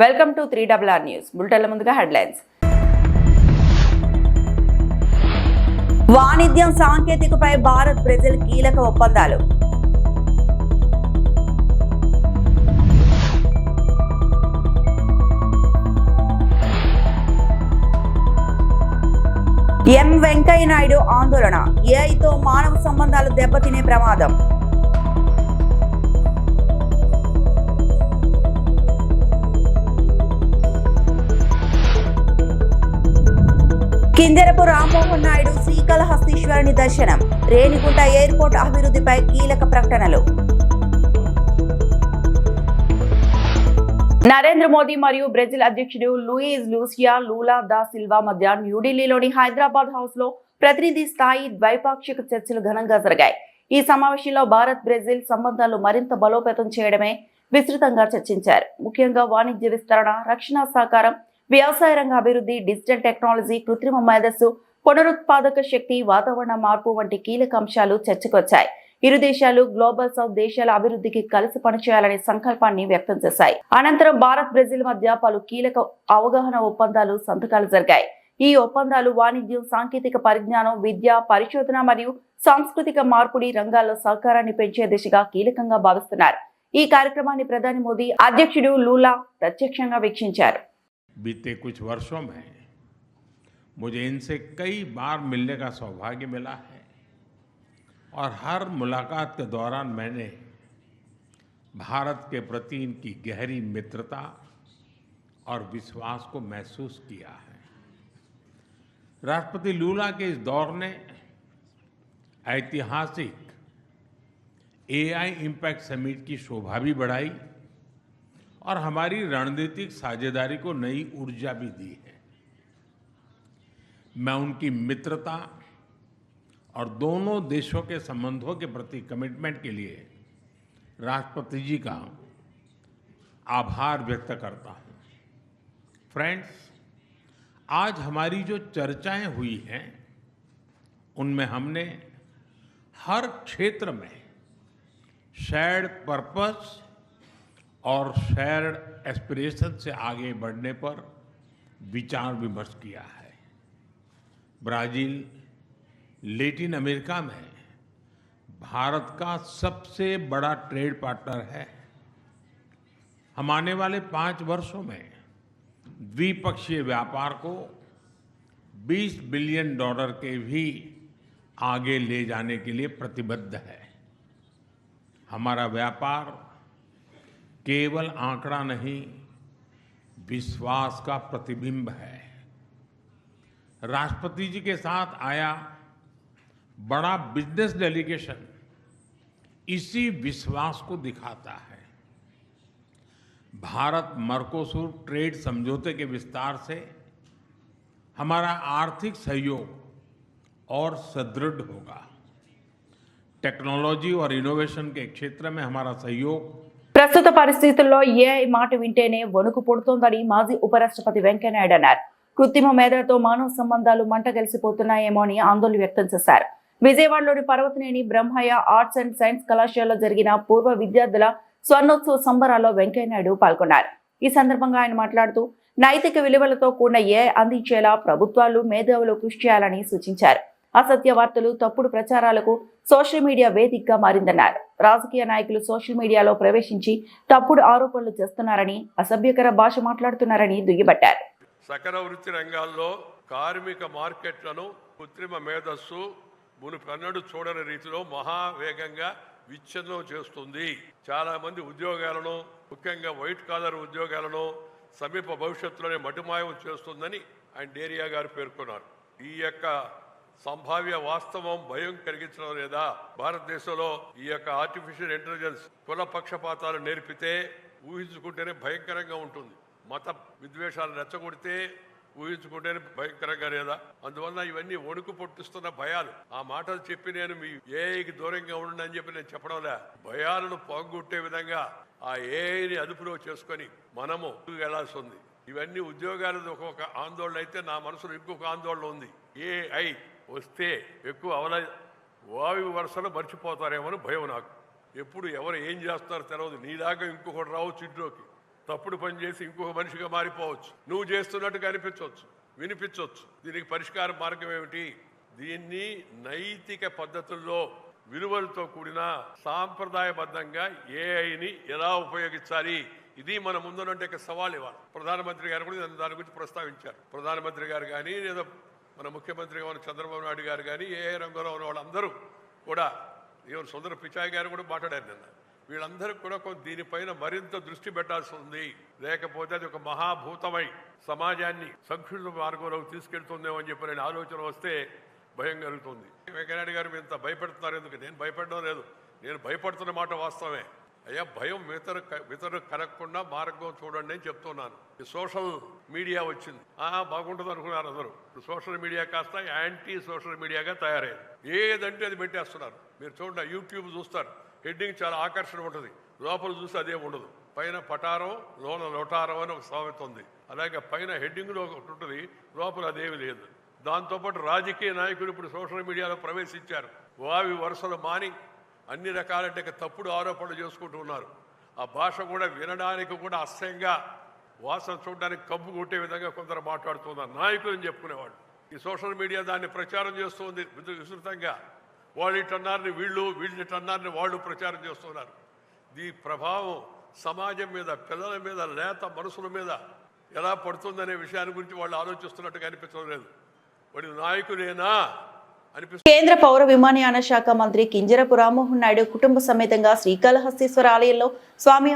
Welcome to 3RR news బులెటిన్ల ముందుగా headlines. వాణిజ్యం సాంకేతికపై Bharat Brazil కీలక ఒప్పందాలు. ఎం వెంకయ్య నాయుడు ఆందోళన, ఏఐతో మానవ సంబంధాలు దెబ్బతినే ప్రమాదం. కింజరపు రామ్మోహన్ నాయుడు శ్రీకాళహస్తీశ్వరుని దర్శనం, రేణిగుంట ఎయిర్పోర్ట్ అభివృద్ధిపై కీలక ప్రకటనలు. నరేంద్ర మోదీ మరియు బ్రెజిల్ అధ్యక్షుడు లూయిజ్ లూసియా లూలా దా సిల్వా మధ్య న్యూఢిల్లీలోని హైదరాబాద్ హౌస్ లో ప్రతినిధి స్థాయి ద్వైపాక్షిక చర్చలు ఘనంగా జరిగాయి. ఈ సమావేశంలో భారత్ బ్రెజిల్ సంబంధాలు మరింత బలోపేతం చేయడమే విస్తృతంగా చర్చించారు. ముఖ్యంగా వాణిజ్య విస్తరణ, రక్షణ సహకారం, వ్యవసాయ రంగ అభివృద్ధి, డిజిటల్ టెక్నాలజీ, కృత్రిమ మేధస్సు, పునరుత్పాదక శక్తి, వాతావరణ మార్పు వంటి కీలక అంశాలు చర్చకొచ్చాయి. ఇరు దేశాలు గ్లోబల్ సౌత్ దేశాల అభివృద్ధికి కలిసి పనిచేయాలనే సంకల్పాన్ని వ్యక్తం చేశాయి. అనంతరం భారత్ బ్రెజిల్ మధ్య పలు కీలక అవగాహన ఒప్పందాలు సంతకాలు జరిగాయి. ఈ ఒప్పందాలు వాణిజ్యం, సాంకేతిక పరిజ్ఞానం, విద్య, పరిశోధన మరియు సాంస్కృతిక మార్పిడి రంగాల్లో సహకారాన్ని పెంచే దిశగా కీలకంగా భావిస్తున్నారు. ఈ కార్యక్రమాన్ని ప్రధాని మోదీ, అధ్యక్షుడు లూలా ప్రత్యక్షంగా వీక్షించారు. बीते कुछ वर्षों में मुझे इनसे कई बार मिलने का सौभाग्य मिला है और हर मुलाकात के दौरान मैंने भारत के प्रति इनकी गहरी मित्रता और विश्वास को महसूस किया है। राष्ट्रपति लूला के इस दौर ने ऐतिहासिक एआई इम्पैक्ट समिट की शोभा भी बढ़ाई और हमारी रणनीतिक साझेदारी को नई ऊर्जा भी दी है। मैं उनकी मित्रता और दोनों देशों के संबंधों के प्रति कमिटमेंट के लिए राष्ट्रपति जी का आभार व्यक्त करता हूं। फ्रेंड्स, आज हमारी जो चर्चाएं हुई हैं उनमें हमने हर क्षेत्र में शेयर्ड पर्पस और शेयर्ड एस्पिरेशन से आगे बढ़ने पर विचार विमर्श किया है। ब्राजील लैटिन अमेरिका में भारत का सबसे बड़ा ट्रेड पार्टनर है। हम आने वाले 5 वर्षों में द्विपक्षीय व्यापार को $20 बिलियन के भी आगे ले जाने के लिए प्रतिबद्ध है। हमारा व्यापार केवल आंकड़ा नहीं, विश्वास का प्रतिबिंब है। राष्ट्रपति जी के साथ आया बड़ा बिजनेस डेलीगेशन इसी विश्वास को दिखाता है। भारत मर्कोसुर ट्रेड समझौते के विस्तार से हमारा आर्थिक सहयोग और सुदृढ़ होगा। टेक्नोलॉजी और इनोवेशन के क्षेत्र में हमारा सहयोग ప్రస్తుత పరిస్థితుల్లో ఏఐ మాట వింటేనే వణుకు పుడుతోందని మాజీ ఉపరాష్ట్రపతి వెంకయ్యనాయుడు అన్నారు. కృత్రిమ మేధతో మానవ సంబంధాలు మంటగలిసిపోతున్నాయేమో అని ఆందోళన వ్యక్తం చేశారు. విజయవాడలోని Parvataneni Brahmayya arts and science కళాశాలలో జరిగిన పూర్వ విద్యార్థుల స్వర్ణోత్సవ సంబరాల్లో వెంకయ్యనాయుడు పాల్గొన్నారు. ఈ సందర్భంగా ఆయన మాట్లాడుతూ నైతిక విలువలతో కూడిన ఏఐ అందించేలా ప్రభుత్వాలు, మేధావులు కృషి చేయాలని సూచించారు. అసత్య వార్తలు, తప్పుడు ప్రచారాలకు సోషల్ మీడియా వేదికగా మారిందన్నారు. రాజకీయ నాయకులు సోషల్ మీడియాలో ప్రవేశించి తప్పుడు ఆరోపణలు చేస్తున్నారని, అసభ్యకర భాష మాట్లాడుతున్నారని దుయ్యబట్టారు. సకల వృత్తి రంగాల్లో కార్మిక మార్కెట్లను కృత్రిమ మేధస్సు మునుపెన్నడూ చూడని రీతిలో మహావేగంగా విచ్ఛిన్నం చేస్తుంది. చాలా మంది ఉద్యోగాలను, ముఖ్యంగా వైట్ కాలర్ ఉద్యోగాలను సమీప భవిష్యత్తులోనే మటుమాయం చేస్తుందని ఆయన డేరియా గారు పేర్కొన్నారు. ఈ యొక్క సంభావ్య వాస్తవం భయం కలిగించడం లేదా? భారతదేశంలో ఈ యొక్క ఆర్టిఫిషియల్ ఇంటెలిజెన్స్ కుల పక్షపాతాలు నేర్పితే ఊహించుకుంటేనే భయంకరంగా ఉంటుంది. మత విద్వేషాలు రెచ్చగొడితే ఊహించుకుంటేనే భయంకరంగా లేదా? అందువల్ల ఇవన్నీ వణుకు పుట్టిస్తున్న భయాలు. ఆ మాటలు చెప్పి నేను మీ ఏఐకి దూరంగా ఉండండి అని చెప్పి నేను చెప్పడంలే. భయాలను పోగొట్టే విధంగా ఆ ఏఐని అదుపులో చేసుకొని మనము వెళ్లాల్సి ఉంది. ఇవన్నీ ఉద్యోగాలది ఒక్కొక్క ఆందోళన అయితే నా మనసులో ఇంకొక ఆందోళన ఉంది. ఏఐ వస్తే ఎక్కువ వాయు వరుసలు మర్చిపోతారేమో భయం నాకు. ఎప్పుడు ఎవరు ఏం చేస్తారో తెలియదు. నీలాగా ఇంకొకటి రావచ్చు ఇంట్లోకి. తప్పుడు పని చేసి ఇంకొక మనిషిగా మారిపోవచ్చు. నువ్వు చేస్తున్నట్టుగా అనిపించవచ్చు, వినిపించవచ్చు. దీనికి పరిష్కార మార్గం ఏమిటి? దీన్ని నైతిక పద్ధతుల్లో విలువలతో కూడిన సాంప్రదాయబద్ధంగా ఏఐని ఎలా ఉపయోగించాలి, ఇది మన ముందున్నట్టు సవాల్ ఇవ్వాలి. ప్రధానమంత్రి గారు కూడా దాని గురించి ప్రస్తావించారు. ప్రధానమంత్రి గారు కానీ లేదా మన ముఖ్యమంత్రిగా ఉన్న చంద్రబాబు నాయుడు గారు కానీ ఏఐ రంగంలో ఉన్న వాళ్ళందరూ కూడా, ఈవెన్ సుందర పిచాయ్ గారు కూడా మాట్లాడారు నిన్న. వీళ్ళందరికీ కూడా దీనిపైన మరింత దృష్టి పెట్టాల్సి ఉంది. లేకపోతే అది ఒక మహాభూతమై సమాజాన్ని సంక్షిప్త మార్గంలోకి తీసుకెళ్తుందేమో అని చెప్పి నేను ఆలోచన వస్తే భయం కలుగుతుంది. వెంకయ్యనాయుడు గారు మీరు ఇంత భయపెడుతున్నారు ఎందుకు? నేను భయపడడం లేదు, నేను భయపడుతున్న మాట వాస్తవమే. అయ్యా, భయం ఇతరులకు కలగకుండా మార్గం చూడండి అని చెప్తున్నాను. ఈ సోషల్ మీడియా వచ్చింది, బాగుంటుంది అనుకున్నారు అందరూ. సోషల్ మీడియా కాస్త యాంటీ సోషల్ మీడియాగా తయారైంది. ఏదంటే అది పెట్టేస్తున్నారు. మీరు చూడండి, యూట్యూబ్ చూస్తారు, హెడ్డింగ్ చాలా ఆకర్షణ ఉంటుంది, లోపల చూస్తే అదే ఉండదు. పైన పటారం లోన లొటారం అని ఒక సామెత ఉంది. అలాగే పైన హెడ్డింగ్లో ఒకటి ఉంటుంది, లోపల అదేమి లేదు. దాంతోపాటు రాజకీయ నాయకులు ఇప్పుడు సోషల్ మీడియాలో ప్రవేశించారు. వావి వరుసలు మాని అన్ని రకాలంటే తప్పుడు ఆరోపణలు చేసుకుంటూ ఉన్నారు. ఆ భాష కూడా వినడానికి కూడా అసహ్యంగా, వాసన చూడడానికి కబ్బు కొట్టే విధంగా కొందరు మాట్లాడుతున్నారు. నాయకులని చెప్పుకునేవాళ్ళు ఈ సోషల్ మీడియా దాన్ని ప్రచారం చేస్తుంది విస్తృతంగా. వాళ్ళు ఇటన్నారని వీళ్ళు ఇటన్నారని వాళ్ళు ప్రచారం చేస్తున్నారు. ఈ ప్రభావం సమాజం మీద, పిల్లల మీద, లేత మనసుల మీద ఎలా పడుతుందనే విషయాన్ని గురించి వాళ్ళు ఆలోచిస్తున్నట్టుగా అనిపించడం లేదు. వాడి నాయకులేనా అనిపిస్తుంది. కేంద్ర పౌర విమానయాన శాఖ మంత్రి కింజరపు రామ్మోహన్ నాయుడు కుటుంబ సమేతంగా శ్రీకాళహస్తీశ్వర ఆలయంలో స్వామి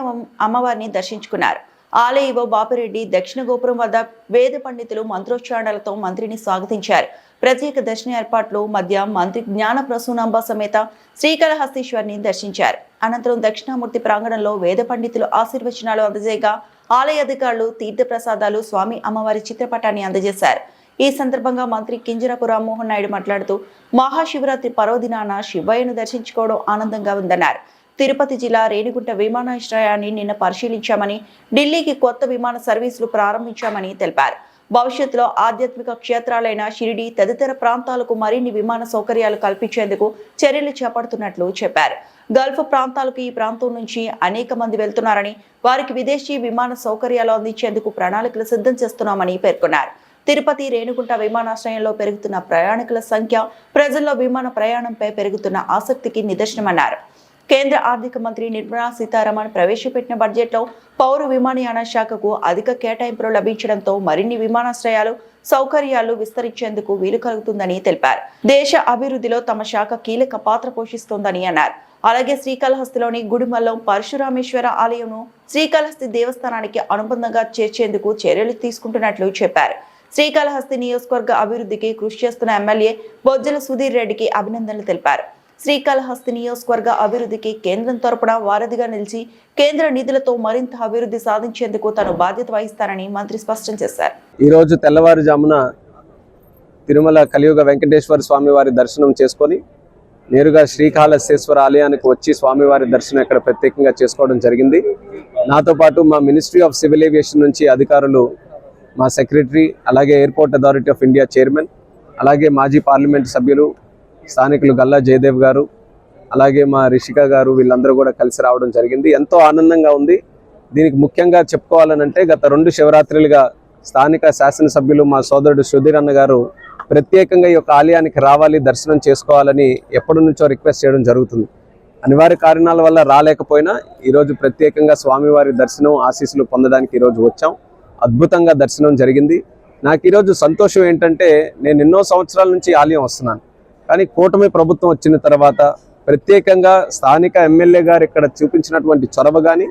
అమ్మవారిని దర్శించుకున్నారు. ఆలయ బాపిరెడ్డి దక్షిణ గోపురం వద్ద వేద పండితులు మంత్రోచ్చారణలతో మంత్రిని స్వాగతించారు. ప్రత్యేక దర్శన ఏర్పాట్లు మధ్య మంత్రి జ్ఞాన ప్రసూనాంబ సమేత శ్రీకాళహస్తీశ్వరిని దర్శించారు. అనంతరం దక్షిణామూర్తి ప్రాంగణంలో వేద పండితులు ఆశీర్వచనాలు అందజేయగా ఆలయ అధికారులు తీర్థప్రసాదాలు స్వామి అమ్మవారి చిత్రపటాన్ని అందజేశారు. ఈ సందర్భంగా మంత్రి కింజరపు రామ్మోహన్ నాయుడు మాట్లాడుతూ మహాశివరాత్రి పర్వదినాన శివయ్యను దర్శించుకోవడం ఆనందంగా ఉందన్నారు. తిరుపతి జిల్లా రేణిగుంట విమానాశ్రయాన్ని నిన్న పరిశీలించామని, ఢిల్లీకి కొత్త విమాన సర్వీసులు ప్రారంభించామని తెలిపారు. భవిష్యత్తులో ఆధ్యాత్మిక క్షేత్రాలైన షిరిడి తదితర ప్రాంతాలకు మరిన్ని విమాన సౌకర్యాలు కల్పించేందుకు చర్యలు చేపడుతున్నట్లు చెప్పారు. గల్ఫ్ ప్రాంతాలకు ఈ ప్రాంతం నుంచి అనేక మంది వెళ్తున్నారని, వారికి విదేశీ విమాన సౌకర్యాలు అందించేందుకు ప్రణాళికలు సిద్ధం చేస్తున్నామని పేర్కొన్నారు. తిరుపతి రేణిగుంట విమానాశ్రయంలో పెరుగుతున్న ప్రయాణికుల సంఖ్య ప్రజల్లో విమాన ప్రయాణంపై పెరుగుతున్న ఆసక్తికి నిదర్శనమన్నారు. కేంద్ర ఆర్థిక మంత్రి నిర్మలా సీతారామన్ ప్రవేశపెట్టిన బడ్జెట్లో పౌర విమానయాన శాఖకు అధిక కేటాయింపులు లభించడంతో మరిన్ని విమానాశ్రయాలు, సౌకర్యాలు విస్తరించేందుకు వీలు కలుగుతుందని తెలిపారు. దేశ అభివృద్ధిలో తమ శాఖ కీలక పాత్ర పోషిస్తోందని అన్నారు. అలాగే శ్రీకాళహస్తిలోని గుడిమల్లం పరశురామేశ్వర ఆలయంను శ్రీకాళహస్తి దేవస్థానానికి అనుబంధంగా చేర్చేందుకు చర్యలు తీసుకుంటున్నట్లు చెప్పారు. శ్రీకాళహస్తి నియోజకవర్గ అభివృద్ధికి కృషి చేస్తున్న ఎమ్మెల్యే బొజ్జల సుధీర్ రెడ్డికి అభినందనలు తెలిపారు. శ్రీకాళహస్తి నియోజకవర్గ అభివృద్ధికి కేంద్రం తరపున వారధిగా నిలిచి కేంద్ర నిధులతో మరింత అభివృద్ధి సాధించేందుకు తాను బాధ్యత వహిస్తానని మంత్రి స్పష్టం చేశారు. ఈ రోజు తెల్లవారుజామున తిరుమల కలియుగ వెంకటేశ్వర స్వామి వారి దర్శనం చేసుకొని నేరుగా శ్రీకాళహస్తీశ్వర ఆలయానికి వచ్చి స్వామివారి దర్శనం ఇక్కడ ప్రత్యేకంగా చేసుకోవడం జరిగింది. నాతో పాటు మా మినిస్ట్రీ ఆఫ్ సివిల్ ఏవియేషన్ నుంచి అధికారులు, మా సెక్రటరీ, అలాగే airport authority of India chairman, అలాగే మాజీ పార్లమెంట్ సభ్యులు స్థానికులు గల్లా జయదేవ్ గారు, అలాగే మా రిషిక గారు, వీళ్ళందరూ కూడా కలిసి రావడం జరిగింది. ఎంతో ఆనందంగా ఉంది. దీనికి ముఖ్యంగా చెప్పుకోవాలనంటే గత 2 శివరాత్రులుగా స్థానిక శాసనసభ్యులు మా సోదరుడు సుధీర్ అన్న గారు ప్రత్యేకంగా ఈ యొక్క ఆలయానికి రావాలి, దర్శనం చేసుకోవాలని ఎప్పటి నుంచో రిక్వెస్ట్ చేయడం జరుగుతుంది. అనివార్య కారణాల వల్ల రాలేకపోయినా ఈరోజు ప్రత్యేకంగా స్వామివారి దర్శనం, ఆశీస్సులు పొందడానికి ఈరోజు వచ్చాం. అద్భుతంగా దర్శనం జరిగింది. నాకు ఈరోజు సంతోషం ఏంటంటే, నేను ఎన్నో సంవత్సరాల నుంచి ఆలయం వస్తున్నాను, కానీ కూటమి ప్రభుత్వం వచ్చిన తర్వాత ప్రత్యేకంగా స్థానిక ఎమ్మెల్యే గారు ఇక్కడ చూపించినటువంటి చొరవ కానీ,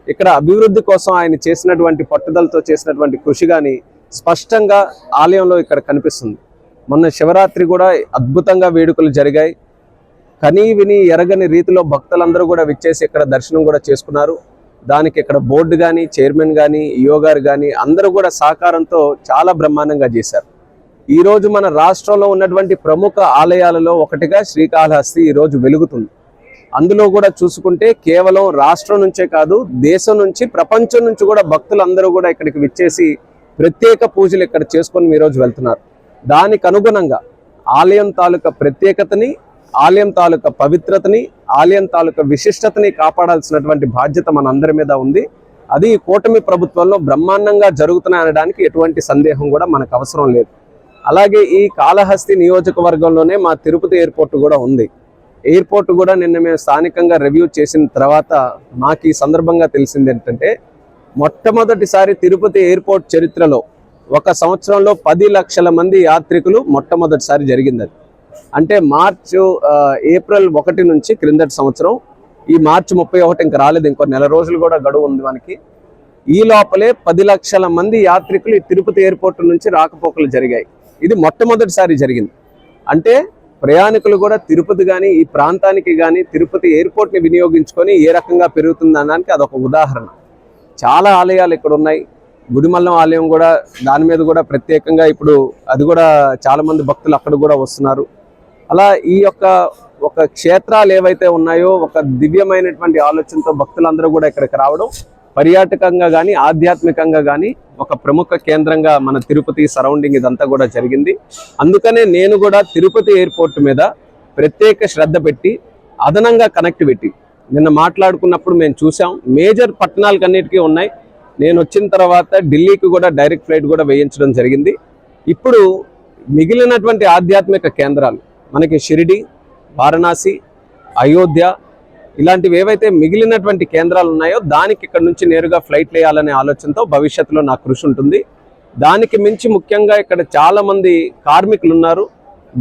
ఇక్కడ అభివృద్ధి కోసం ఆయన చేసినటువంటి పట్టుదలతో చేసినటువంటి కృషి కానీ స్పష్టంగా ఆలయంలో ఇక్కడ కనిపిస్తుంది. మొన్న శివరాత్రి కూడా అద్భుతంగా వేడుకలు జరిగాయి. కనీ విని ఎరగని రీతిలో భక్తులందరూ కూడా విచ్చేసి ఇక్కడ దర్శనం కూడా చేసుకున్నారు. దానికి ఇక్కడ బోర్డు కానీ, చైర్మన్ కానీ, ఈఓ గారు కానీ అందరూ కూడా సహకారంతో చాలా బ్రహ్మాండంగా చేశారు. ఈరోజు మన రాష్ట్రంలో ఉన్నటువంటి ప్రముఖ ఆలయాలలో ఒకటిగా శ్రీకాళహస్తి ఈరోజు వెలుగుతుంది. అందులో కూడా చూసుకుంటే కేవలం రాష్ట్రం నుంచే కాదు, దేశం నుంచి, ప్రపంచం నుంచి కూడా భక్తులందరూ కూడా ఇక్కడికి విచ్చేసి ప్రత్యేక పూజలు ఇక్కడ చేసుకొని ఈరోజు వెళ్తున్నారు. దానికి అనుగుణంగా ఆలయం తాలూకా ప్రత్యేకతని, ఆలయం తాలూకా పవిత్రతని, ఆలయం తాలూకా విశిష్టతని కాపాడాల్సినటువంటి బాధ్యత మన అందరి మీద ఉంది. అది కూటమి ప్రభుత్వంలో బ్రహ్మాండంగా జరుగుతున్నాయి అనడానికి ఎటువంటి సందేహం కూడా మనకు అవసరం లేదు. అలాగే ఈ కాళహస్తి నియోజకవర్గంలోనే మా తిరుపతి ఎయిర్పోర్ట్ కూడా ఉంది. ఎయిర్పోర్ట్ కూడా నిన్న మేము స్థానికంగా రివ్యూ చేసిన తర్వాత మాకు ఈ సందర్భంగా తెలిసింది ఏంటంటే, మొట్టమొదటిసారి తిరుపతి ఎయిర్పోర్ట్ చరిత్రలో ఒక సంవత్సరంలో 10 లక్షల మంది యాత్రికులు మొట్టమొదటిసారి జరిగింది. అది అంటే ఏప్రిల్ 1 నుంచి క్రిందటి సంవత్సరం, ఈ మార్చి 31 ఇంకా రాలేదు, ఇంకో నెల రోజులు కూడా గడువు ఉంది మనకి. ఈ లోపలే 10 లక్షల మంది యాత్రికులు ఈ తిరుపతి ఎయిర్పోర్ట్ నుంచి రాకపోకలు జరిగాయి. ఇది మొట్టమొదటిసారి జరిగింది. అంటే ప్రయాణికులు కూడా తిరుపతి కానీ ఈ ప్రాంతానికి కానీ తిరుపతి ఎయిర్పోర్ట్ని వినియోగించుకొని ఏ రకంగా పెరుగుతుందనడానికి అదొక ఉదాహరణ. చాలా ఆలయాలు ఇక్కడ ఉన్నాయి. గుడిమల్లం ఆలయం కూడా, దాని మీద కూడా ప్రత్యేకంగా ఇప్పుడు అది కూడా చాలా మంది భక్తులు అక్కడ కూడా వస్తున్నారు. అలా ఈ యొక్క ఒక క్షేత్రాలు ఏవైతే ఉన్నాయో ఒక దివ్యమైనటువంటి ఆలోచనతో భక్తులందరూ కూడా ఇక్కడికి రావడం పర్యాటకంగా కానీ ఆధ్యాత్మికంగా కానీ ఒక ప్రముఖ కేంద్రంగా మన తిరుపతి సరౌండింగ్ ఇదంతా కూడా జరిగింది. అందుకనే నేను కూడా తిరుపతి ఎయిర్పోర్ట్ మీద ప్రత్యేక శ్రద్ధ పెట్టి అదనంగా కనెక్టివిటీ నిన్న మాట్లాడుకున్నప్పుడు మేము చూసాం. మేజర్ పట్టణాలకన్నిటికీ ఉన్నాయి. నేను వచ్చిన తర్వాత ఢిల్లీకి కూడా డైరెక్ట్ ఫ్లైట్ కూడా వేయించడం జరిగింది. ఇప్పుడు మిగిలినటువంటి ఆధ్యాత్మిక కేంద్రాలు మనకి షిరిడి, వారణాసి, అయోధ్య ఇలాంటివి ఏవైతే మిగిలినటువంటి కేంద్రాలు ఉన్నాయో దానికి ఇక్కడ నుంచి నేరుగా ఫ్లైట్లు వేయాలనే ఆలోచనతో భవిష్యత్తులో నా కృషి ఉంటుంది. దానికి మించి ముఖ్యంగా ఇక్కడ చాలా మంది కార్మికులు ఉన్నారు,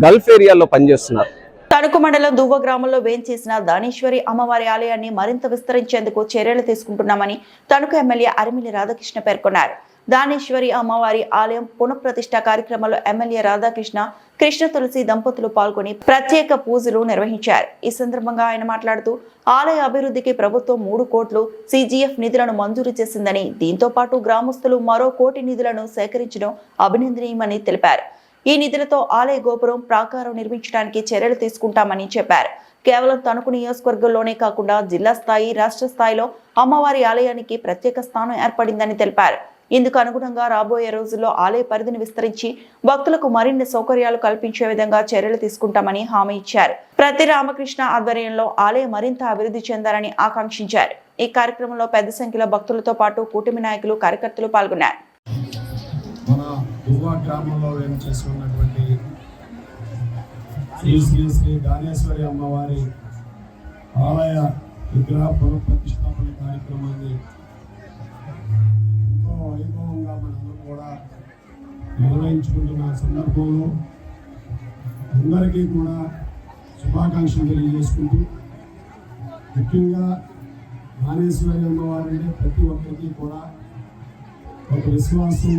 గల్ఫ్ ఏరియాలో పనిచేస్తున్నారు. తణుకు మండలం దువ్వ గ్రామంలో వేంచేసిన దానేశ్వరి అమ్మవారి ఆలయాన్ని మరింత విస్తరించేందుకు చర్యలు తీసుకుంటున్నామని తణుకు ఎమ్మెల్యే అరిమిల్లి రాధాకృష్ణ పేర్కొన్నారు. దానేశ్వరి అమ్మవారి ఆలయం పునఃప్రతిష్ఠ కార్యక్రమంలో ఎమ్మెల్యే రాధాకృష్ణ, కృష్ణ తులసి దంపతులు పాల్గొని ప్రత్యేక పూజలు నిర్వహించారు. ఈ సందర్భంగా ఆయన మాట్లాడుతూ ఆలయ అభివృద్ధికి ప్రభుత్వం 3 కోట్లు CGF నిధులను మంజూరు చేసిందని, దీంతో పాటు గ్రామస్తులు మరో 1 కోటి నిధులను సేకరించడం అభినందనీయమని తెలిపారు. ఈ నిధులతో ఆలయ గోపురం ప్రాకారం నిర్మించడానికి చర్యలు తీసుకుంటామని చెప్పారు. కేవలం తణుకు నియోజకవర్గంలోనే కాకుండా జిల్లా స్థాయి, రాష్ట్ర స్థాయిలో అమ్మవారి ఆలయానికి ప్రత్యేక స్థానం ఏర్పడిందని తెలిపారు. ఇందుకు అనుగుణంగా రాబోయే రోజుల్లో ఆలయ పరిధిని విస్తరించి భక్తులకు మరిన్ని సౌకర్యాలు కల్పించే విధంగా చర్యలు తీసుకుంటామని హామీ ఇచ్చారు. ప్రతి రామకృష్ణ ఆధ్వర్యంలో ఆలయం మరింత అభివృద్ధి చెందాలని ఆకాంక్షించారు. ఈ కార్యక్రమంలో పెద్ద సంఖ్యలో భక్తులతో పాటు కూటమి నాయకులు, కార్యకర్తలు పాల్గొన్నారు. మన దువ్వ గ్రామంలో వేంచేసి ఉన్నటువంటి శ్రీ శ్రీ శ్రీ దానేశ్వరి అమ్మవారి ఆలయ విగ్రహ పునఃప్రతిష్టాపన కార్యక్రమాన్ని ఎంతో వైభవంగా మనందరం కూడా నిర్వహించుకుంటున్న సందర్భంలో అందరికీ కూడా శుభాకాంక్షలు తెలియజేసుకుంటూ, ముఖ్యంగా దానేశ్వరి అమ్మవారి అంటే ప్రతి ఒక్కరికి కూడా ఒక విశ్వాసం,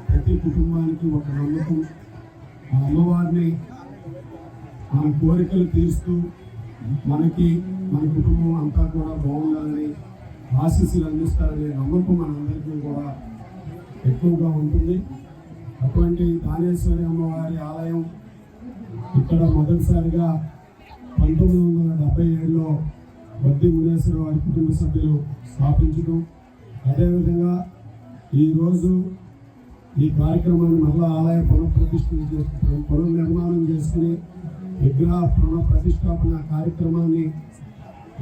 ప్రతి కుటుంబానికి ఒక నమ్మకం. ఆ అమ్మవారిని మన కోరికలు తీరుస్తూ మనకి, మన కుటుంబం అంతా కూడా బాగుండాలని, ఆశీస్సులు అందిస్తారనే నమ్మకం మనందరికీ కూడా ఎక్కువగా ఉంటుంది. అటువంటి దానేశ్వరి అమ్మవారి ఆలయం ఇక్కడ మొదటిసారిగా 1977లో వద్ది మునేశ్వర వారి కుటుంబ సభ్యులు స్థాపించడం, అదేవిధంగా ఈరోజు ఈ కార్యక్రమాన్ని మరలా ఆలయ పునర్నిర్మాణం చేసుకుని విగ్రహ పునఃప్రతిష్టాపన కార్యక్రమాన్ని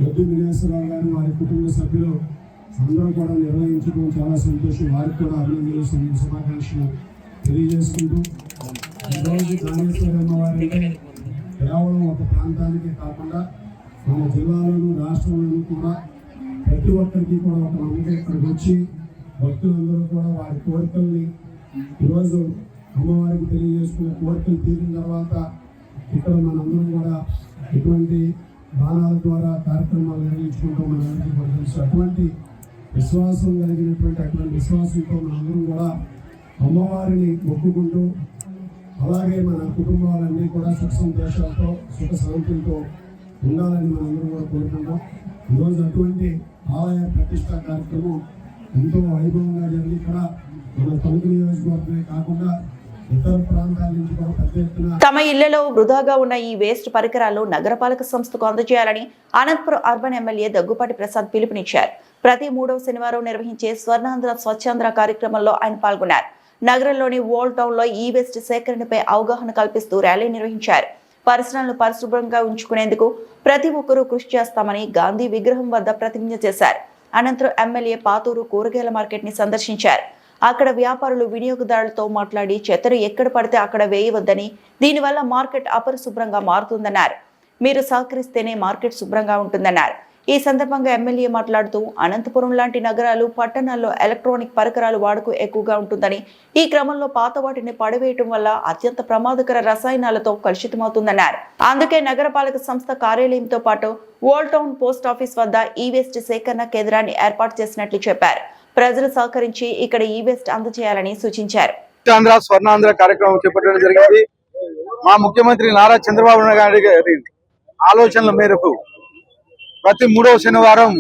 వద్ది మునేశ్వరరావు గారు, వారి కుటుంబ సభ్యులు అందరూ కూడా నిర్వహించడం చాలా సంతోషం. వారికి కూడా అభినందనలు, శుభాకాంక్షలు తెలియజేసుకుంటూ, ఈరోజు దానేశ్వరి అమ్మవారి కేవలం ఒక ప్రాంతానికి కాకుండా మన జిల్లాలోను, రాష్ట్రంలోనూ కూడా ప్రతి ఒక్కరికి కూడా ఒక నమ్మకం ఇక్కడికి వచ్చి భక్తులందరూ కూడా వారి కోరికల్ని ఈరోజు అమ్మవారికి తెలియజేసుకునే కోరికలు తీరిన తర్వాత ఇక్కడ మనందరం కూడా ఎటువంటి దానాల ద్వారా కార్యక్రమాలు నిర్వహించుకుంటాం మనందరికీ కూడా తెలుసు. అటువంటి విశ్వాసం కలిగినటువంటి అటువంటి విశ్వాసంతో మనందరం కూడా అమ్మవారిని మొక్కుకుంటూ, అలాగే మన కుటుంబాలన్నీ కూడా సుఖ సంతోషాలతో, సుఖ శాంతులతో ఉండాలని మనందరం కూడా కోరుకుంటాం. ఈరోజు అటువంటి ఆలయ ప్రతిష్ఠా కార్యక్రమం ఎంతో వైభవంగా జరిగి ఇక్కడ మన తణుకు నియోజకవర్గమే కాకుండా ఇతర ప్రాంతాల నుంచి కూడా పెద్ద ఎత్తున తమ ఇళ్లలో వృధాగా ఉన్న ఈ వేస్ట్ పరికరాలు నగరపాలక సంస్థకు అందజేయాలని అనంతపురం అర్బన్ ఎమ్మెల్యే దగ్గుపాటి ప్రసాద్ పిలుపునిచ్చారు. ప్రతి 3వ శనివారం నిర్వహించే స్వర్ణాంధ్ర స్వచ్ఛాంధ్ర కార్యక్రమంలో ఆయన పాల్గొన్నారు. నగరంలోని ఓల్డ్ టౌన్ లో ఈ వేస్ట్ సేకరణపై అవగాహన కల్పిస్తూ ర్యాలీ నిర్వహించారు. పరిసరాలను పరిశుభ్రంగా ఉంచుకునేందుకు ప్రతి ఒక్కరూ కృషి చేస్తామని గాంధీ విగ్రహం వద్ద ప్రతిజ్ఞ చేశారు. అనంతరం ఎమ్మెల్యే పాతూరు కూరగాయల మార్కెట్ ని సందర్శించారు. అక్కడ వ్యాపారులు వినియోగదారులతో మాట్లాడి చెత్తను ఎక్కడ పడితే అక్కడ వేయవద్దని, దీనివల్ల మార్కెట్ అపరిశుభ్రంగా మారుతుందన్నారు. మీరు సహకరిస్తేనే మార్కెట్ శుభ్రంగా ఉంటుందన్నారు. ఈ సందర్భంగా ఎమ్మెల్యే మాట్లాడుతూ అనంతపురం లాంటి నగరాలు, పట్టణాల్లో ఎలక్ట్రానిక్ పరికరాల వాడుక ఎక్కువగా ఉంటుందని, ఈ క్రమంలో పాత వాటిని పడవేయటం వల్ల అత్యంత ప్రమాదకర రసాయనాలతో కలుషితమవుతుందన్నారు. అందుకే నగరపాలక సంస్థ కార్యాలయంతో పాటు ఓల్డ్ టౌన్ పోస్ట్ ఆఫీస్ వద్ద ఈ వేస్ట్ సేకరణ కేంద్రాన్ని ఏర్పాటు చేసినట్లు చెప్పారు. ప్రజలు సహకరించి ఇక్కడ ఈ వేస్ట్ అందజేయాలని సూచించారు. స్వర్ణాంధ్ర కార్యక్రమం చేపట్టడం జరిగింది. మా ముఖ్యమంత్రి నారా చంద్రబాబు నాయుడు గారి ఆలోచనల మేరకు ప్రతి 3వ శనివారం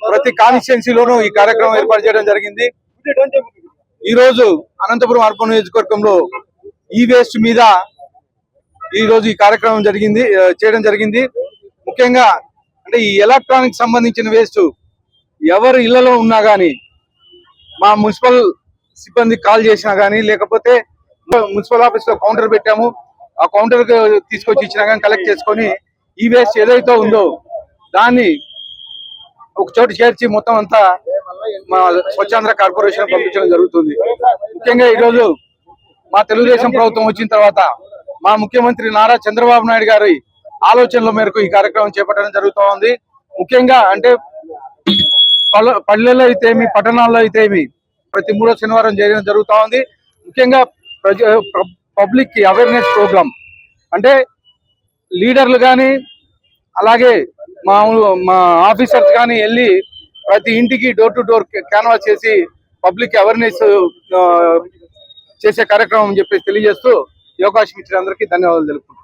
ప్రతి కాన్స్టిట్యున్సీలోనూ ఈ కార్యక్రమం ఏర్పాటు చేయడం జరిగింది. ఈ రోజు అనంతపురం అర్బన్ నియోజకవర్గంలో ఈ వేస్ట్ మీద ఈ రోజు ఈ కార్యక్రమం చేయడం జరిగింది. ముఖ్యంగా అంటే ఈ ఎలక్ట్రానిక్ సంబంధించిన వేస్ట్ ఎవరు ఇళ్లలో ఉన్నా గానీ, మా మున్సిపల్ సిబ్బంది కాల్ చేసినా గానీ, లేకపోతే మున్సిపల్ ఆఫీస్ లో కౌంటర్ పెట్టాము, ఆ కౌంటర్ తీసుకొచ్చి ఇచ్చినా కానీ కలెక్ట్ చేసుకొని ఈ వేస్ట్ ఏదైతే ఉందో దాన్ని ఒక చోటు చేర్చి మొత్తం అంతా మా స్వచ్ఛాంధ్ర కార్పొరేషన్ పంపించడం జరుగుతుంది. ముఖ్యంగా ఈరోజు మా తెలుగుదేశం ప్రభుత్వం వచ్చిన తర్వాత మా ముఖ్యమంత్రి నారా చంద్రబాబు నాయుడు గారి ఆలోచనల మేరకు ఈ కార్యక్రమం చేపట్టడం జరుగుతూ ఉంది. ముఖ్యంగా అంటే పల్లెల్లో అయితేమి, పట్టణాల్లో అయితేమి ప్రతి 3వ శనివారం చేయడం జరుగుతూ ఉంది. ముఖ్యంగా పబ్లిక్ కి అవేర్నెస్ ప్రోగ్రామ్ అంటే లీడర్లు కానీ అలాగే మా ఆఫీసర్స్ కానీ వెళ్ళి ప్రతి ఇంటికి డోర్ టు డోర్ క్యాన్వాస్ చేసి పబ్లిక్ అవేర్నెస్ చేసే కార్యక్రమం అని చెప్పేసి తెలియజేస్తూ ఈ అవకాశం ఇచ్చిన అందరికీ ధన్యవాదాలు తెలుపుతున్నాను.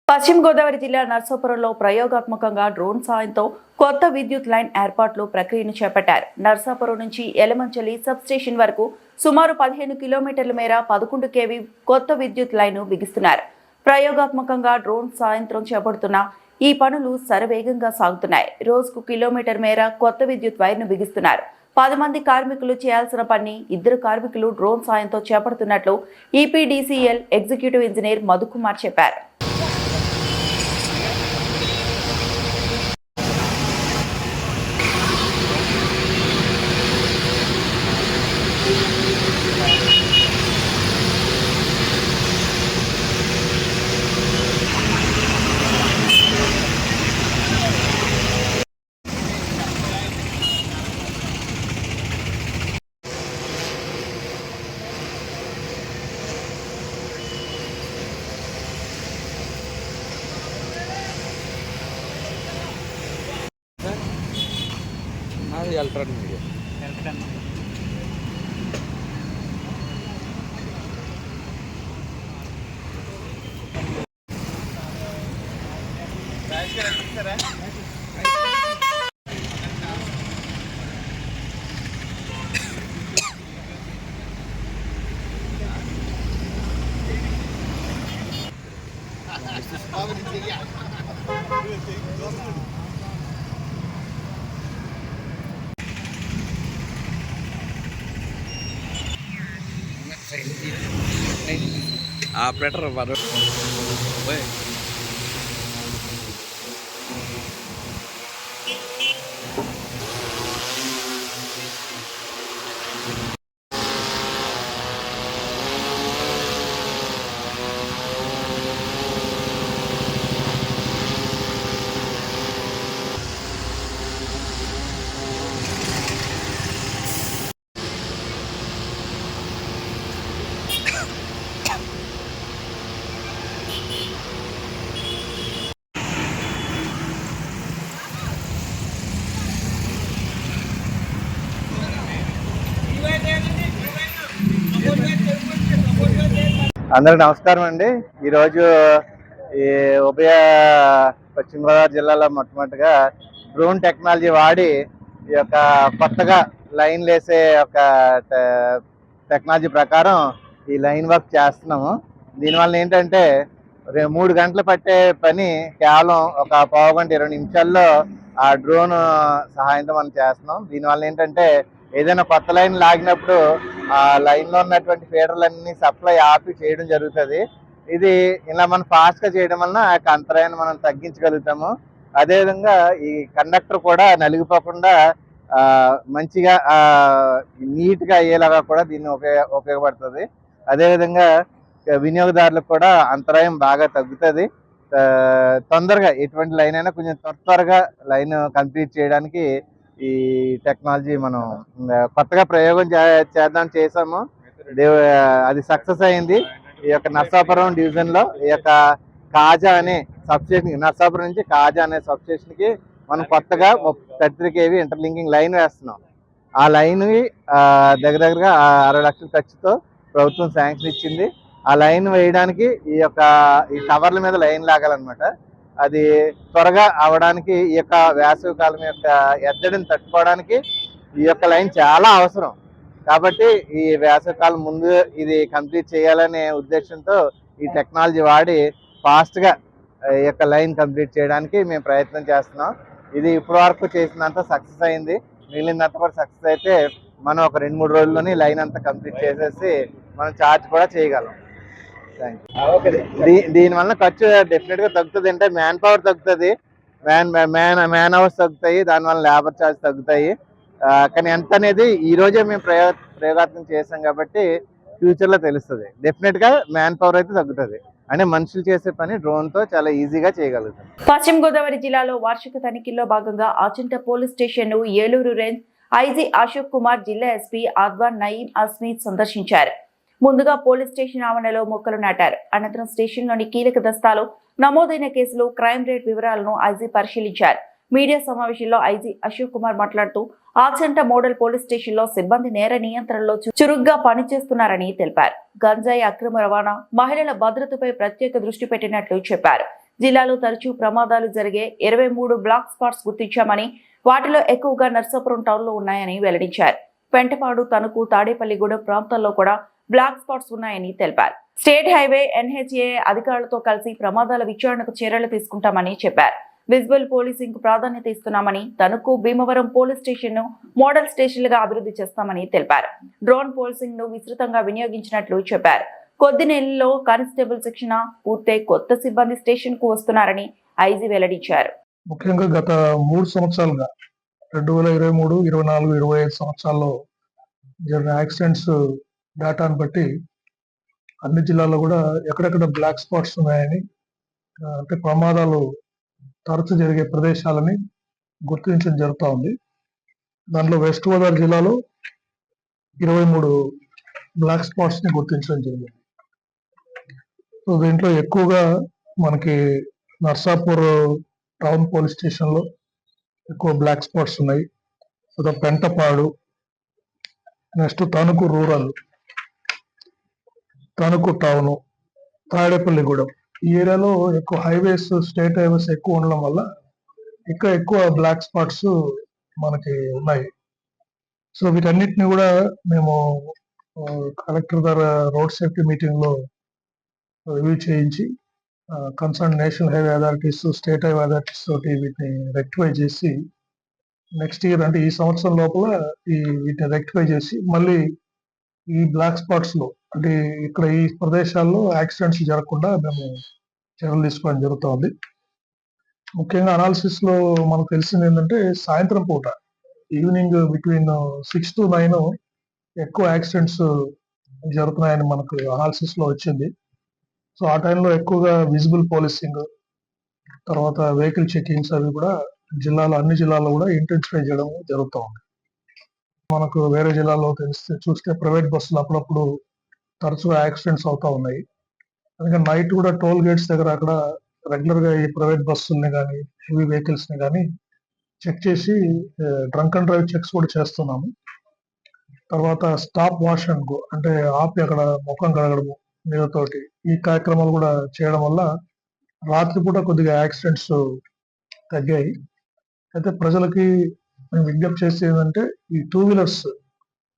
పశ్చిమ గోదావరి జిల్లా నర్సాపురంలో ప్రయోగాత్మకంగా డ్రోన్ సాయంతో కొత్త విద్యుత్ లైన్ ఏర్పాట్లు ప్రక్రియను చేపట్టారు. నర్సాపురం నుంచి ఎలమంచలి సబ్ స్టేషన్ వరకు సుమారు 15 కిలోమీటర్ల మేర 11 kV కొత్త విద్యుత్ లైన్ బిగిస్తున్నారు. ప్రయోగాత్మకంగా డ్రోన్ సాయంత్రం చేపడుతున్న ఈ పనులు శరవేగంగా సాగుతున్నాయి. రోజుకు కిలోమీటర్ మేర కొత్త విద్యుత్ వైర్ను బిగిస్తున్నారు. 10 మంది కార్మికులు చేయాల్సిన పని 2 కార్మికులు డ్రోన్ సాయంతో చేపడుతున్నట్లు ఈపీడీసీఎల్ ఎగ్జిక్యూటివ్ ఇంజనీర్ మధుకుమార్ చెప్పారు. ఎలక్ట్రానిక్ మీడియా ఆపరేటర్ అందరికి నమస్కారం అండి. ఈరోజు ఈ ఉభయ పశ్చిమ గోదావరి జిల్లాలో మొట్టమొదటిగా డ్రోన్ టెక్నాలజీ వాడి ఈ యొక్క కొత్తగా లైన్ వేసే ఒక టెక్నాలజీ ప్రకారం ఈ లైన్ వర్క్ చేస్తున్నాము. దీనివల్ల ఏంటంటే 3 గంటలు పట్టే పని కేవలం ఒక పావు గంట 20 నిమిషాల్లో ఆ డ్రోన్ సహాయంతో మనం చేస్తున్నాం. దీనివల్ల ఏంటంటే ఏదైనా కొత్త లైన్ లాగినప్పుడు ఆ లైన్లో ఉన్నటువంటి ఫీడర్లన్నీ సప్లై ఆపి చేయడం జరుగుతుంది. ఇది ఇలా మనం ఫాస్ట్గా చేయడం వలన ఆ యొక్క అంతరాయాన్ని మనం తగ్గించగలుగుతాము. అదేవిధంగా ఈ కండక్టర్ కూడా నలిగిపోకుండా మంచిగా నీట్ గా అయ్యేలాగా కూడా దీన్ని ఉపయోగపడుతుంది. అదేవిధంగా వినియోగదారులకు కూడా అంతరాయం బాగా తగ్గుతుంది. తొందరగా ఎటువంటి లైన్ అయినా కొంచెం త్వరగా లైన్ కంప్లీట్ చేయడానికి ఈ టెక్నాలజీ మనం కొత్తగా ప్రయోగం చేసాము. అది సక్సెస్ అయింది. ఈ యొక్క నర్సాపురం డివిజన్ లో ఈ యొక్క కాజా అనే సబ్స్టేషన్, నర్సాపురం నుంచి కాజా అనే సబ్స్టేషన్ కి మనం కొత్తగా 33 kV ఇంటర్లింకింగ్ లైన్ వేస్తున్నాం. ఆ లైన్ దగ్గరగా 60 లక్షల ఖర్చుతో ప్రభుత్వం శాంక్షన్ ఇచ్చింది. ఆ లైన్ వేయడానికి ఈ టవర్ల మీద లైన్ లాగాలన్నమాట. అది త్వరగా అవడానికి ఈ యొక్క వేసవి కాలం యొక్క ఎద్దడిని తట్టుకోవడానికి ఈ యొక్క లైన్ చాలా అవసరం. కాబట్టి ఈ వేసవికాలం ముందు ఇది కంప్లీట్ చేయాలనే ఉద్దేశంతో ఈ టెక్నాలజీ వాడి ఫాస్ట్గా ఈ యొక్క లైన్ కంప్లీట్ చేయడానికి మేము ప్రయత్నం చేస్తున్నాం. ఇది ఇప్పటి వరకు చేసినంత సక్సెస్ అయింది. మిగిలినంత కూడా సక్సెస్ అయితే మనం ఒక 2-3 రోజుల్లోనే లైన్ అంతా కంప్లీట్ చేసేసి మనం ఛార్జ్ కూడా చేయగలం. దీనివల్ల ఖర్చు డెఫినెట్ గా తగ్గుతుంది. అంటే మ్యాన్ పవర్ తగ్గుతుంది, మ్యాన్ అవర్స్ తగ్గుతాయి, దానివల్ల లేబర్ ఛార్జ్ తగ్గుతాయి. కానీ ఎంత అనేది ఈ రోజే మేము ప్రయోగాత్మకం చేసాం కాబట్టి ఫ్యూచర్ లో తెలుస్తుంది. డెఫినెట్ గా మ్యాన్ పవర్ అయితే తగ్గుతుంది. అంటే మనుషులు చేసే పని డ్రోన్ తో చాలా ఈజీగా చేయగలుగుతాం. పశ్చిమ గోదావరి జిల్లాలో వార్షిక తనిఖీల్లో భాగంగా ఆచంట పోలీస్ స్టేషన్ ను ఏలూరు రేంజ్ ఐజీ అశోక్ కుమార్, జిల్లా ఎస్పీ అద్వాన్ నయీం అస్మీద్ సందర్శించారు. ముందుగా పోలీస్ స్టేషన్ ఆవరణలో మొక్కలు నాటారు. అనంతరం స్టేషన్లోని కీలక దస్తాలు, నమోదైన కేసులు, క్రైమ్ రేట్ వివరాలను ఐజీ పరిశీలించారు. మీడియా సమావేశంలో ఐజీ అశోక్ కుమార్ మాట్లాడుతూ ఆచంట మోడల్ పోలీస్ స్టేషన్ లో సిబ్బంది నేర నియంత్రణలో చురుగ్గా పనిచేస్తున్నారని తెలిపారు. గంజాయి అక్రమ రవాణా, మహిళల భద్రతపై ప్రత్యేక దృష్టి పెట్టినట్లు చెప్పారు. జిల్లాలో తరచూ ప్రమాదాలు జరిగే 23 బ్లాక్ స్పాట్స్ గుర్తించామని, వాటిలో ఎక్కువగా నర్సాపురం టౌన్ లో ఉన్నాయని వెల్లడించారు. పెంటపాడు, తణుకు, తాడేపల్లిగూడెం ప్రాంతాల్లో కూడా బ్లాక్ స్పాట్స్ ఉన్నాయని తెలిపారు. స్టేట్ హైవే, NHA అధికారులతో కలిసి ప్రమాదాల విచారణకు చర్యలు తీసుకుంటామని చెప్పారు. విజువల్ పోలీసింగ్ కు ప్రాధాన్యత ఇస్తున్నామని, తణుకు, భీమవరం పోలీస్ స్టేషన్ ను మోడల్ స్టేషన్లుగా అభివృద్ధి చేస్తామని తెలిపారు. డ్రోన్ పోలీసింగ్ ను విస్తృతంగా వినియోగించినట్లు చెప్పారు. కొద్ది నెలల్లో కానిస్టేబుల్ శిక్షణ పూర్తయి కొత్త సిబ్బంది స్టేషన్ కు వస్తున్నారని ఐజీ వెల్లడించారు. ముఖ్యంగా గత 3 సంవత్సరాలుగా 2023, 24, 25 సంవత్సరాల్లో జరిగిన యాక్సిడెంట్స్ డేటాను బట్టి అన్ని జిల్లాల్లో కూడా ఎక్కడెక్కడ బ్లాక్ స్పాట్స్ ఉన్నాయని, అంటే ప్రమాదాలు తరచు జరిగే ప్రదేశాలని గుర్తించడం జరుగుతూ ఉంది. దాంట్లో వెస్ట్ గోదావరి జిల్లాలో 23 బ్లాక్ స్పాట్స్ ని గుర్తించడం జరిగింది. సో దీంట్లో ఎక్కువగా మనకి నర్సాపూర్ టౌన్ పోలీస్ స్టేషన్ లో ఎక్కువ బ్లాక్ స్పాట్స్ ఉన్నాయి. Pentapadu, next Tanuku rural, Tanuku town, Tadepalligudem ఈ ఏరియాలో ఎక్కువ హైవేస్, స్టేట్ హైవేస్ ఎక్కువ ఉండడం వల్ల ఇంకా ఎక్కువ బ్లాక్ స్పాట్స్ మనకి ఉన్నాయి. సో వీటన్నిటిని కూడా మేము కలెక్టర్ ద్వారా రోడ్ సేఫ్టీ మీటింగ్ లో రివ్యూ చేయించి concern national highway authorities, state highway authorities తోటి వీటిని రెక్టిఫై చేసి నెక్స్ట్ ఇయర్, అంటే ఈ సంవత్సరం లోపల వీటిని రెక్టిఫై చేసి మళ్ళీ ఈ బ్లాక్ స్పాట్స్ లో, అంటే ఇక్కడ ఈ ప్రదేశాల్లో యాక్సిడెంట్స్ జరగకుండా మేము చర్యలు తీసుకోవడం జరుగుతుంది. ముఖ్యంగా అనాలిసిస్ లో మనకు తెలిసింది ఏంటంటే సాయంత్రం పూట, ఈవినింగ్ బిట్వీన్ 6 to 9 ఎక్కువ యాక్సిడెంట్స్ జరుగుతున్నాయని మనకు అనాలిసిస్ లో వచ్చింది. సో ఆ టైంలో ఎక్కువగా విజిబుల్ పోలీసింగ్, తర్వాత వెహికల్ చెకింగ్స్ అవి కూడా అన్ని జిల్లాల్లో కూడా ఇంటెన్సిఫై చేయడం జరుగుతూ ఉంది. మనకు వేరే జిల్లాలో చూస్తే ప్రైవేట్ బస్సులు అప్పుడప్పుడు తరచుగా యాక్సిడెంట్స్ అవుతా ఉన్నాయి. అందుకని నైట్ కూడా టోల్ గేట్స్ దగ్గర అక్కడ రెగ్యులర్ గా ఈ ప్రైవేట్ బస్సుల్ని కానీ, హెవీ వెహికల్స్ ని కానీ చెక్ చేసి డ్రంక్ అండ్ డ్రైవ్ చెక్స్ కూడా చేస్తున్నాము. తర్వాత స్టాప్ వాష్ అండ్ గో, అంటే ఆపి అక్కడ ముఖం కడగడము నీళ్ళతోటి, ఈ కార్యక్రమాలు కూడా చేయడం వల్ల రాత్రిపూట కొద్దిగా యాక్సిడెంట్స్ తగ్గాయి. అయితే ప్రజలకి మేము విజ్ఞప్తి చేసేది ఏంటంటే, ఈ 2 వీలర్స్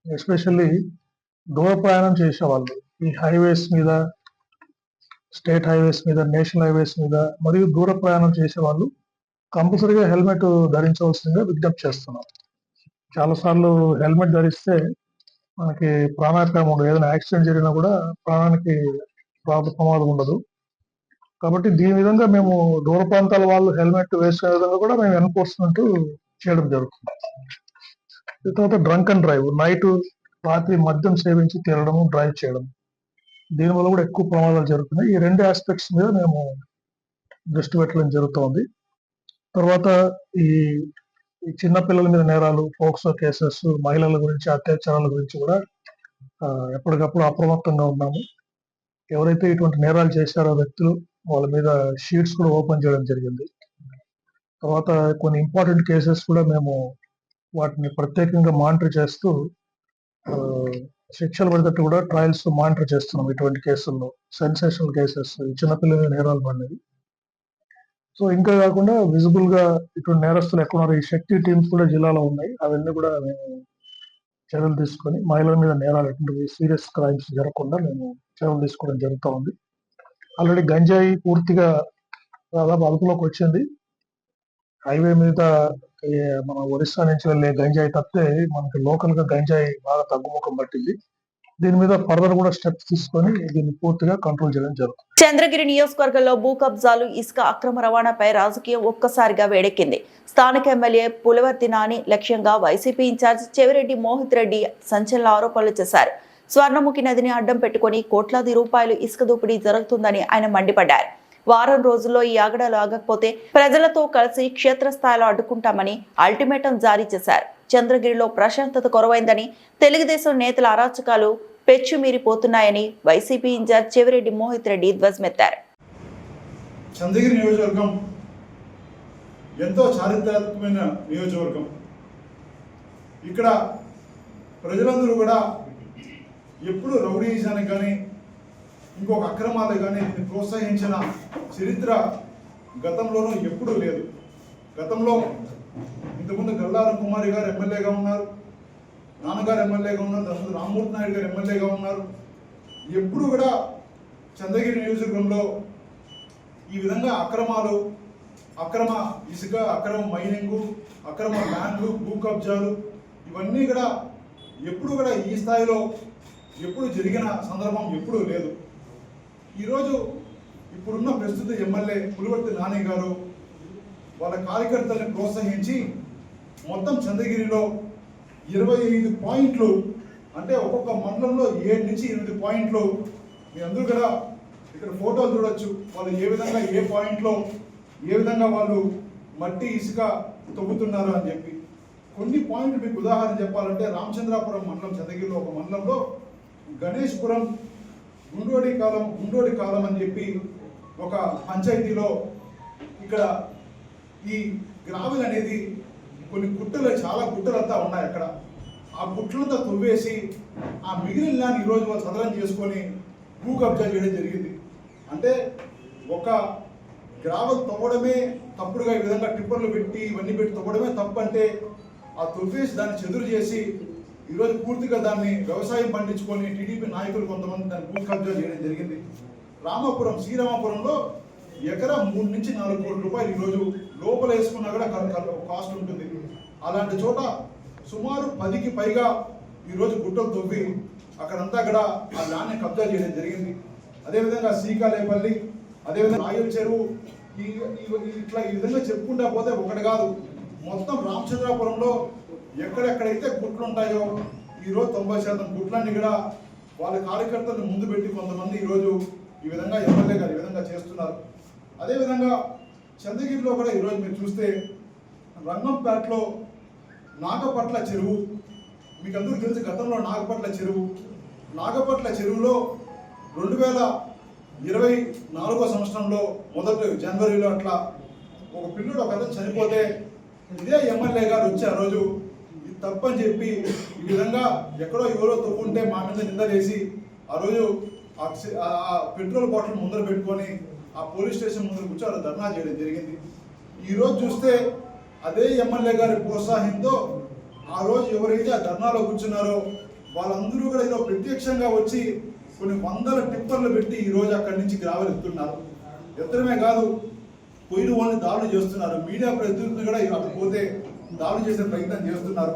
ఎస్పెషల్లీ దూర ప్రయాణం చేసేవాళ్ళు ఈ హైవేస్ మీద, స్టేట్ హైవేస్ మీద, నేషనల్ హైవేస్ మీద మరియు దూర ప్రయాణం చేసేవాళ్ళు కంపల్సరీగా హెల్మెట్ ధరించవలసిందిగా విజ్ఞప్తి చేస్తున్నాం. చాలాసార్లు హెల్మెట్ ధరిస్తే మనకి ప్రాణాపాయం ఉండదు. ఏదైనా యాక్సిడెంట్ జరిగినా కూడా ప్రాణానికి ప్రమాదం ఉండదు. కాబట్టి దీని విధంగా మేము దూర ప్రాంతాల వాళ్ళు హెల్మెట్ వేసుకునే విధంగా కూడా మేము ఎన్ఫోర్స్మెంట్ చేయడం జరుగుతుంది. తర్వాత డ్రంక్ అండ్ డ్రైవ్, నైట్ రాత్రి మద్యం సేవించి తిరగడం, డ్రైవ్ చేయడం, దీనివల్ల కూడా ఎక్కువ ప్రమాదాలు జరుగుతున్నాయి. ఈ 2 ఆస్పెక్ట్స్ మీద మేము దృష్టి పెట్టడం జరుగుతోంది. తర్వాత ఈ చిన్న పిల్లల మీద నేరాలు, పోక్సో కేసెస్, మహిళల గురించి, అత్యాచారాల గురించి కూడా ఎప్పటికప్పుడు అప్రమత్తంగా ఉన్నాము. ఎవరైతే ఇటువంటి నేరాలు చేశారో వ్యక్తులు, వాళ్ళ మీద షీట్స్ కూడా ఓపెన్ చేయడం జరిగింది. తర్వాత కొన్ని ఇంపార్టెంట్ కేసెస్ కూడా మేము వాటిని ప్రత్యేకంగా మానిటర్ చేస్తూ శిక్షలు పడేటట్టు కూడా ట్రయల్స్ మానిటర్ చేస్తున్నాం. ఇటువంటి కేసుల్లో సెన్సేషనల్ కేసెస్, చిన్నపిల్లల మీద నేరాలు పడినవి. సో ఇంకా కాకుండా విజిబుల్ గా ఇటువంటి నేరస్తులు ఎక్కడున్నారు, ఈ శక్తి టీమ్స్ కూడా జిల్లాలో ఉన్నాయి. అవన్నీ కూడా మేము చర్యలు తీసుకొని మహిళల మీద నేరాలు, ఎటువంటి సీరియస్ క్రైమ్స్ జరగకుండా మేము చర్యలు తీసుకోవడం జరుగుతూ ఉంది. ఆల్రెడీ గంజాయి పూర్తిగా దాదాపు అదుపులోకి వచ్చింది. హైవే మీద మన ఒరిస్సా నుంచి వెళ్ళే గంజాయి తప్పితే మనకి లోకల్ గా గంజాయి బాగా తగ్గుముఖం పట్టింది. దీని మీద ఫర్దర్ కూడా స్టెప్స్ తీసుకొని దీన్ని పూర్తిగా కంట్రోల్ చేయడం జరుగుతుంది. చంద్రగిరి నియోజకవర్గంలో భూ కబ్జాలు, ఇసుక అక్రమ రవాణాపై రాజకీయం ఒక్కసారిగా వేడెక్కింది. స్థానిక ఎమ్మెల్యే పులివర్తి నాని లక్ష్యంగా వైసీపీ ఇన్ఛార్జ్ చెవిరెడ్డి మోహిత్ రెడ్డి సంచలన ఆరోపణలు చేశారు. స్వర్ణముఖి నదిని అడ్డం పెట్టుకుని కోట్లాది రూపాయలు ఇసుక దోపిడీ జరుగుతుందని ఆయన మండిపడ్డారు. వారం రోజుల్లో ఈ ఆగడాలు ఆగకపోతే ప్రజలతో కలిసి క్షేత్రస్థాయిలో అడ్డుకుంటామని అల్టిమేటం జారీ చేశారు. చంద్రగిరిలో ప్రశాంతత కొరవైందని, తెలుగుదేశం నేతల అరాచకాలు పెచ్చుమీరిపోతున్నాయని వైసీపీ ఇన్ఛార్జ్ చెవిరెడ్డి మోహిత్ రెడ్డి ధ్వజమెత్తారు. చంద్రగిరి నియోజకవర్గం ఎంతో చారిత్రాత్మకమైన నియోజకవర్గం. ఇక్కడ ప్రజలందరూ కూడా ఎప్పుడు రౌడీజానికి కానీ ఇంకొక అక్రమాలు కానీ ప్రోత్సహించిన చరిత్ర గతంలోనూ ఎప్పుడూ లేదు. గతంలో ఇంతకుముందు గల్లార కుమారి గారు ఎమ్మెల్యేగా ఉన్నారు, నాన్నగారు ఎమ్మెల్యేగా ఉన్నారు, తర్వాత రామ్మూర్తి నాయుడు గారు ఎమ్మెల్యేగా ఉన్నారు. ఎప్పుడు కూడా చంద్రగిరి నియోజకవర్గంలో ఈ విధంగా అక్రమాలు, అక్రమ ఇసుక, అక్రమ మైనింగు, అక్రమ ల్యాండ్లు, భూ కబ్జాలు ఇవన్నీ కూడా ఎప్పుడు కూడా ఈ స్థాయిలో ఎప్పుడు జరిగిన సందర్భం ఎప్పుడూ లేదు. ఈరోజు ఇప్పుడున్న ప్రస్తుత ఎమ్మెల్యే పులివర్తి నాని గారు వాళ్ళ కార్యకర్తల్ని ప్రోత్సహించి మొత్తం చంద్రగిరిలో 25 పాయింట్లు, అంటే ఒక్కొక్క మండలంలో 7 నుంచి 8 పాయింట్లు, మీ అందరూ కూడా ఇక్కడ ఫోటోలు చూడొచ్చు. వాళ్ళు ఏ విధంగా ఏ పాయింట్లో ఏ విధంగా వాళ్ళు మట్టి ఇసుక తవ్వుతున్నారు అని చెప్పి. కొన్ని పాయింట్లు మీకు ఉదాహరణ చెప్పాలంటే రామచంద్రాపురం మండలం, చంద్రగిరిలో ఒక మండలంలో గణేష్పురం గుండోడి కాలం అని చెప్పి ఒక పంచాయతీలో ఇక్కడ ఈ గ్రావెల్ అనేది కొన్ని గుట్టలు, చాలా గుట్టలంతా ఉన్నాయి అక్కడ. ఆ గుట్టలంతా తవ్వేసి ఆ మిగిలిన ల్యాండ్ ఈరోజు వాళ్ళు సదరం చేసుకొని భూ కబ్జా చేయడం జరిగింది. అంటే ఒక గ్రావెల్ తవ్వడమే తప్పుడుగా ఈ విధంగా టిప్పర్లు పెట్టి ఇవన్నీ పెట్టి తవ్వడమే తప్పు అంటే, ఆ తవ్వేసి దాన్ని చెదురు చేసి ఈరోజు పూర్తిగా దాన్ని వ్యవసాయం పండించుకొని టీడీపీ నాయకులు కొంతమంది దాన్ని భూ కబ్జా చేయడం జరిగింది. శ్రీరామాపురంలో ఎకరా 3 నుంచి 4 కోట్ల రూపాయలు ఈరోజు లోపల వేసుకున్నా కూడా కాస్ట్ ఉంటుంది. అలాంటి చోట సుమారు 10కి పైగా ఈరోజు గుట్టలు తవ్వి అక్కడంతా కూడా ఆ ల్యాండ్ని కబ్జా చేయడం జరిగింది. అదేవిధంగా శ్రీకాళేపల్లి, అదేవిధంగా రాయల చెరువు, ఇట్లా ఈ విధంగా చెప్పుకుంటా పోతే ఒకటి కాదు, మొత్తం రామచంద్రాపురంలో ఎక్కడెక్కడైతే గుట్లు ఉంటాయో ఈరోజు 90% గుట్లన్నీ కూడా వాళ్ళ కార్యకర్తలను ముందు పెట్టి కొంతమంది ఈరోజు ఈ విధంగా ఎమ్మెల్యే గారు ఈ విధంగా చేస్తున్నారు. అదేవిధంగా చంద్రగిరిలో కూడా ఈరోజు మీరు చూస్తే రంగంపేటలో నాగపట్ల చెరువు, మీకు అందరూ తెలిసి గతంలో నాగపట్ల చెరువులో 2024 సంవత్సరంలో మొదటి జనవరిలో అట్లా ఒక పిల్లడు ఒక అతను చనిపోతే ఇదే ఎమ్మెల్యే గారు వచ్చి ఆ రోజు ఇది తప్పని చెప్పి ఈ విధంగా ఎక్కడో ఎవరో తవ్వుంటే మా మీద నిందలేసి ఆ రోజు ఆ పెట్రోల్ బాటిల్ ముందర పెట్టుకొని ఆ పోలీస్ స్టేషన్ ముందర కూర్చొని ధర్నా చేయడం జరిగింది. ఈరోజు చూస్తే అదే ఎమ్మెల్యే గారి ప్రోత్సాహంతో ఆ రోజు ఎవరైతే ఆ ధర్నాలో కూర్చున్నారో వాళ్ళందరూ కూడా ఏదో ప్రత్యక్షంగా వచ్చి కొన్ని 100 టిప్పర్లు పెట్టి ఈరోజు అక్కడి నుంచి గ్రావెల్ ఎత్తున్నారు. ఎత్తడమే కాదు, పోయిన వాళ్ళని దాడులు చేస్తున్నారు. మీడియా ప్రతినిధులు కూడా అక్కడ పోతే దాడులు చేసే ప్రయత్నం చేస్తున్నారు.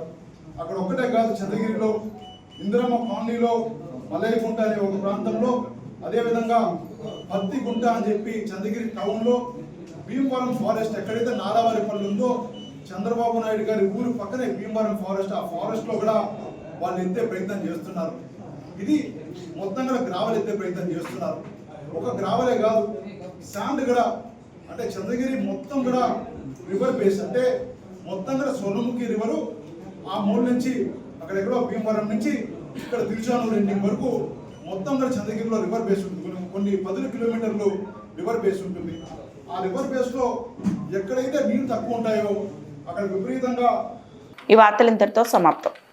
అక్కడ ఒక్కటే కాదు, చంద్రగిరిలో ఇందిరమ్మ కాలనీలో మల్లయ్యకుంట అనే ఒక ప్రాంతంలో, అదేవిధంగా పత్తి గుంట అని చెప్పి చంద్రగిరి టౌన్లో భీమవరం ఫారెస్ట్ ఎక్కడైతే నారావారిపల్లి ఉందో చంద్రబాబు నాయుడు గారి ఊరు పక్కనే భీమవరం ఫారెస్ట్, ఆ ఫారెస్ట్లో కూడా వాళ్ళు ఎత్తే ప్రయత్నం చేస్తున్నారు. ఇది మొత్తంగా గ్రావెల్ ఎత్తే ప్రయత్నం చేస్తున్నారు. ఒక గ్రావెలే కాదు, శాండ్ కూడా, అంటే చంద్రగిరి మొత్తం కూడా రివర్ బేస్, అంటే మొత్తం కూడా సోనముఖి రివరు ఆ మూల నుంచి అక్కడెక్కడో భీమవరం నుంచి ఇక్కడ తిరుచానూరు ఎండింగ్ వరకు మొత్తం కూడా చంద్రగిరిలో రివర్ బేస్ ఉంటుంది. కొన్ని 10 కిలోమీటర్లు రివర్ బేస్ ఉంటుంది. ఆ రివర్ బేస్లో ఎక్కడైతే నీళ్లు తక్కువ ఉంటాయో అక్కడ విపరీతంగా. ఈ వార్తలు ఇంతటితో సమాప్తం.